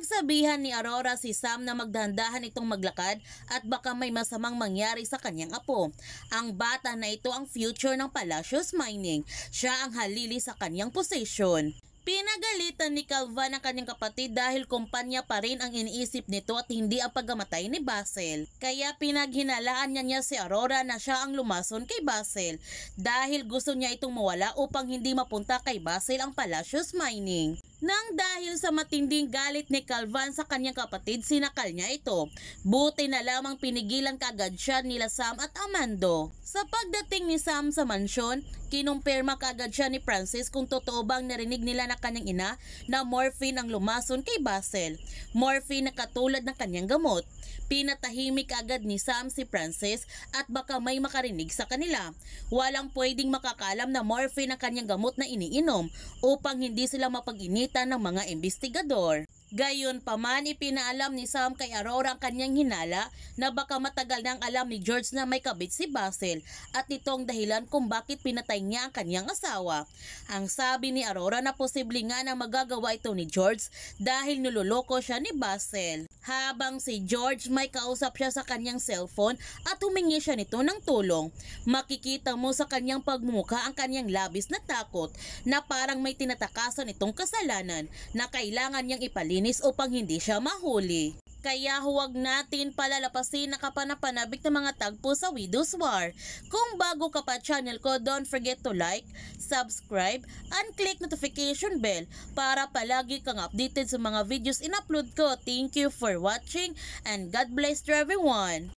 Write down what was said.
Pinagsabihan ni Aurora si Sam na magdahan-dahan itong maglakad at baka may masamang mangyari sa kanyang apo. Ang bata na ito ang future ng Palacios Mining. Siya ang halili sa kanyang posisyon. Pinagalitan ni Calvan ang kanyang kapatid dahil kumpanya pa rin ang iniisip nito at hindi ang pagkamatay ni Basil. Kaya pinaghinalaan niya si Aurora na siya ang lumason kay Basil dahil gusto niya itong mawala upang hindi mapunta kay Basil ang Palacios Mining. Nang dahil sa matinding galit ni Calvan sa kanyang kapatid, sinakal niya ito. Buti na lamang pinigilan kaagad siya nila Sam at Amando. Sa pagdating ni Sam sa mansyon, kinumpirma kaagad siya ni Francis kung totoo bang narinig nila na kanyang ina na morphine ang lumason kay Basil. Morphine na katulad ng kanyang gamot. Pinatahimik agad ni Sam si Francis at baka may makarinig sa kanila. Walang pwedeng makakalam na morphine ang kanyang gamot na iniinom upang hindi sila mapag-initan ng mga investigador. Gayunpaman, ipinaalam ni Sam kay Aurora ang kanyang hinala na baka matagal nang alam ni George na may kabit si Basil at ito ang dahilan kung bakit pinatay niya ang kanyang asawa. Ang sabi ni Aurora na posible nga na magagawa ito ni George dahil niloloko siya ni Basil. Habang si George may kausap siya sa kanyang cellphone at humingi siya nito ng tulong. Makikita mo sa kanyang pagmumukha ang kanyang labis na takot na parang may tinatakasan itong kasalanan na kailangan niyang ipalinis upang hindi siya mahuli. Kaya huwag natin palalapasin na kapanapanabik ng mga tagpo sa Widow's War. Kung bago ka pa channel ko, don't forget to like, subscribe, and click notification bell para palagi kang updated sa mga videos in-upload ko. Thank you for watching and God bless to everyone!